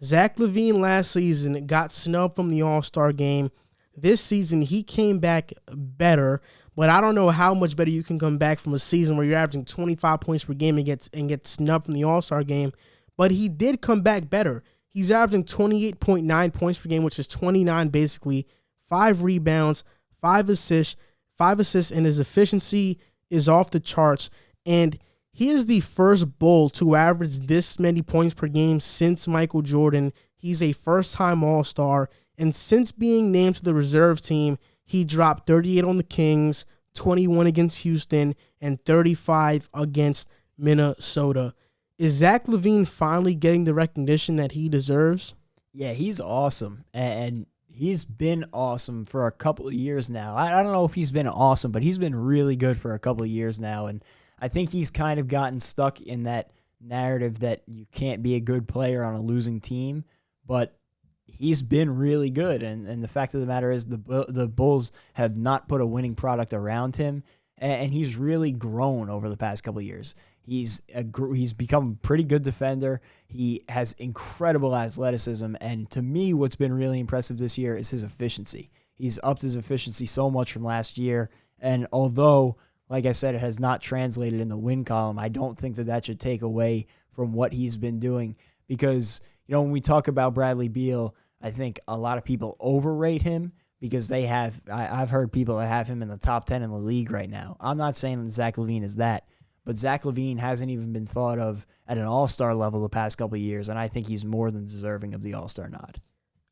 Zach Lavine last season got snubbed from the All-Star game. This season, he came back better, but I don't know how much better you can come back from a season where you're averaging 25 points per game and get snubbed from the All-Star game. But he did come back better. He's averaging 28.9 points per game, which is 29 basically, 5 rebounds, 5 assists, and his efficiency is off the charts. And he is the first Bull to average this many points per game since Michael Jordan. He's a first-time All-Star, and since being named to the reserve team, he dropped 38 on the Kings, 21 against Houston, and 35 against Minnesota. Is Zach Lavine finally getting the recognition that he deserves? Yeah, he's awesome, and he's been awesome for a couple of years now. I don't know if he's been awesome, but he's been really good for a couple of years now, and I think he's kind of gotten stuck in that narrative that you can't be a good player on a losing team, but he's been really good, and the fact of the matter is the Bulls have not put a winning product around him, and he's really grown over the past couple of years. He's become a pretty good defender. He has incredible athleticism, and to me, what's been really impressive this year is his efficiency. He's upped his efficiency so much from last year, and although, like I said, it has not translated in the win column, I don't think that should take away from what he's been doing, because when we talk about Bradley Beal, I think a lot of people overrate him because I've heard people that have him in the top 10 in the league right now. I'm not saying that Zach Lavine is that, but Zach Lavine hasn't even been thought of at an all-star level the past couple of years, and I think he's more than deserving of the all-star nod.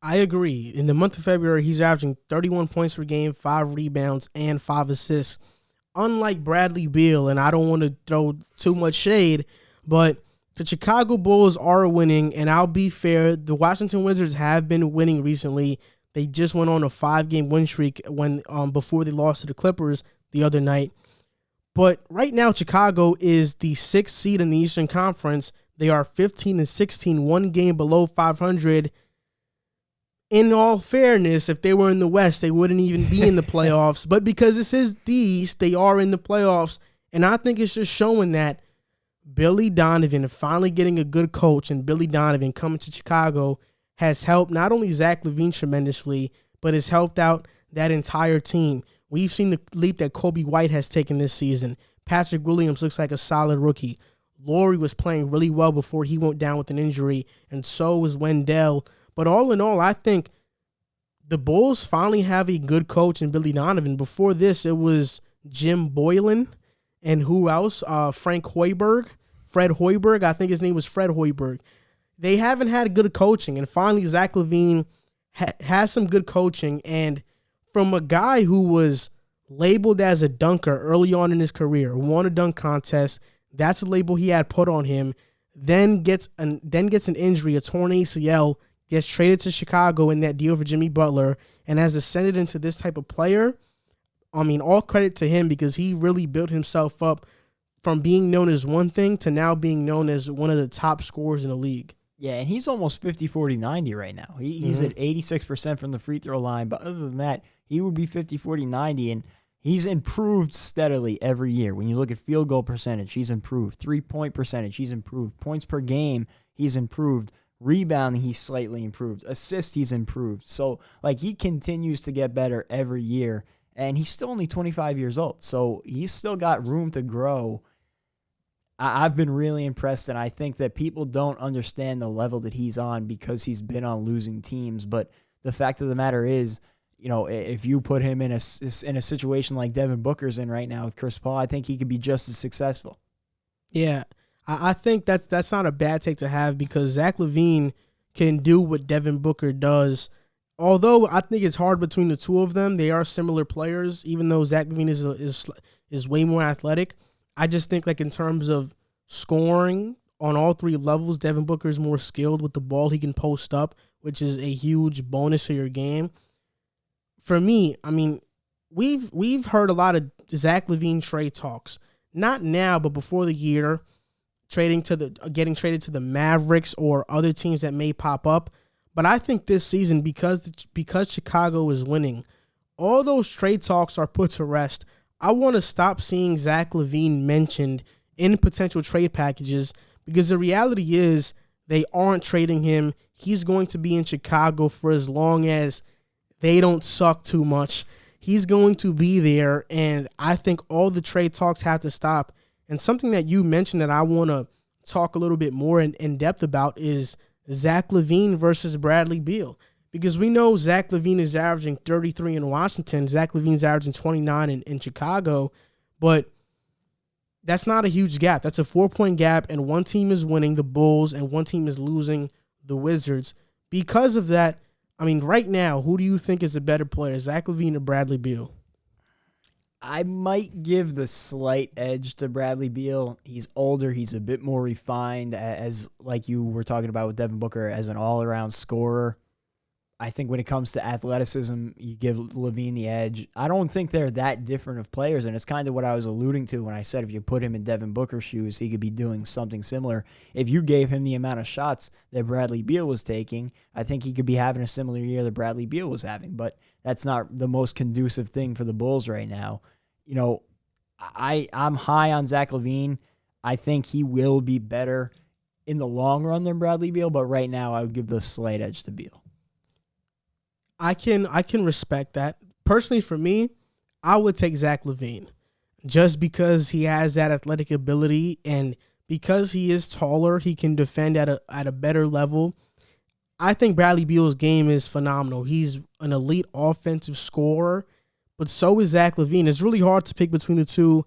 I agree. In the month of February, he's averaging 31 points per game, 5 rebounds, and 5 assists. Unlike Bradley Beal, and I don't want to throw too much shade, but the Chicago Bulls are winning, and I'll be fair, the Washington Wizards have been winning recently. They just went on a 5-game win streak before they lost to the Clippers the other night. But right now, Chicago is the 6th seed in the Eastern Conference. They are 15-16, 1 game below 500. In all fairness, if they were in the West, they wouldn't even be in the playoffs. But because this is the East, they are in the playoffs. And I think it's just showing that Billy Donovan finally getting a good coach, and Billy Donovan coming to Chicago has helped not only Zach Lavine tremendously, but has helped out that entire team. We've seen the leap that Kobe White has taken this season. Patrick Williams looks like a solid rookie. Laurie was playing really well before he went down with an injury, and so was Wendell. But all in all, I think the Bulls finally have a good coach in Billy Donovan. Before this, it was Jim Boylan and who else? Fred Hoiberg. I think his name was Fred Hoiberg. They haven't had good coaching, and finally Zach Lavine has some good coaching, and from a guy who was labeled as a dunker early on in his career, won a dunk contest, that's a label he had put on him, then gets an injury, a torn ACL, gets traded to Chicago in that deal for Jimmy Butler, and has ascended into this type of player. I mean, all credit to him because he really built himself up from being known as one thing to now being known as one of the top scorers in the league. Yeah, and he's almost 50-40-90 right now. He's at 86% from the free throw line, but other than that, he would be 50-40-90, and he's improved steadily every year. When you look at field goal percentage, he's improved. 3-point percentage, he's improved. Points per game, he's improved. Rebounding, he's slightly improved. Assist, he's improved. So, he continues to get better every year, and he's still only 25 years old, so he's still got room to grow. I've been really impressed, and I think that people don't understand the level that he's on because he's been on losing teams. But the fact of the matter is, if you put him in a situation like Devin Booker's in right now with Chris Paul, I think he could be just as successful. Yeah, I think that's not a bad take to have because Zach Lavine can do what Devin Booker does. Although I think it's hard between the two of them, they are similar players. Even though Zach Lavine is way more athletic. I just think in terms of scoring on all 3 levels, Devin Booker is more skilled with the ball. He can post up, which is a huge bonus to your game. For me, I mean, we've heard a lot of Zach Lavine trade talks. Not now, but before the year, getting traded to the Mavericks or other teams that may pop up. But I think this season, because Chicago is winning, all those trade talks are put to rest. I want to stop seeing Zach Lavine mentioned in potential trade packages because the reality is they aren't trading him. he's going to be in Chicago for as long as they don't suck too much. He's going to be there, and I think all the trade talks have to stop. And something that you mentioned that I want to talk a little bit more in depth about is Zach Lavine versus Bradley Beal. Because we know Zach Lavine is averaging 33 in Washington. Zach Lavine's averaging 29 in Chicago. But that's not a huge gap. That's a 4-point gap, and one team is winning, the Bulls, and one team is losing, the Wizards. Because of that, I mean, right now, who do you think is a better player, Zach Lavine or Bradley Beal? I might give the slight edge to Bradley Beal. He's older. He's a bit more refined, as like you were talking about with Devin Booker, as an all-around scorer. I think when it comes to athleticism, you give Lavine the edge. I don't think they're that different of players, and it's kind of what I was alluding to when I said if you put him in Devin Booker's shoes, he could be doing something similar. If you gave him the amount of shots that Bradley Beal was taking, I think he could be having a similar year that Bradley Beal was having, but that's not the most conducive thing for the Bulls right now. You know, I'm high on Zach Lavine. I think he will be better in the long run than Bradley Beal, but right now I would give the slight edge to Beal. I can respect that. Personally, for me, I would take Zach Lavine just because he has that athletic ability, and because he is taller, he can defend at a better level. I think Bradley Beal's game is phenomenal. He's an elite offensive scorer, but so is Zach Lavine. It's really hard to pick between the two.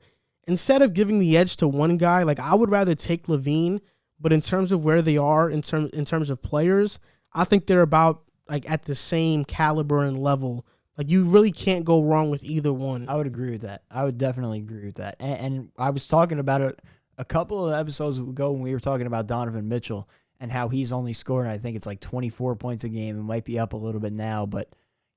Instead of giving the edge to one guy, like I would rather take Lavine, but in terms of where they are in terms of players, I think they're about like at the same caliber and level. Like you really can't go wrong with either one. I would agree with that. I would definitely agree with that. And I was talking about it a couple of episodes ago when we were talking about Donovan Mitchell and how he's only scoring, I think it's like 24 points a game. It might be up a little bit now, but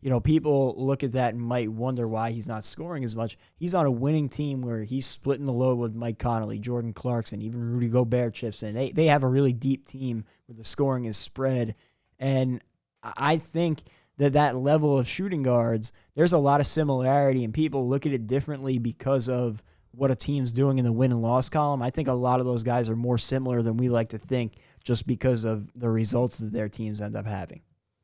you know, people look at that and might wonder why he's not scoring as much. He's on a winning team where he's splitting the load with Mike Conley, Jordan Clarkson, even Rudy Gobert chips in. They have a really deep team where the scoring is spread. And I think that level of shooting guards, there's a lot of similarity, and people look at it differently because of what a team's doing in the win and loss column. I think a lot of those guys are more similar than we like to think just because of the results that their teams end up having.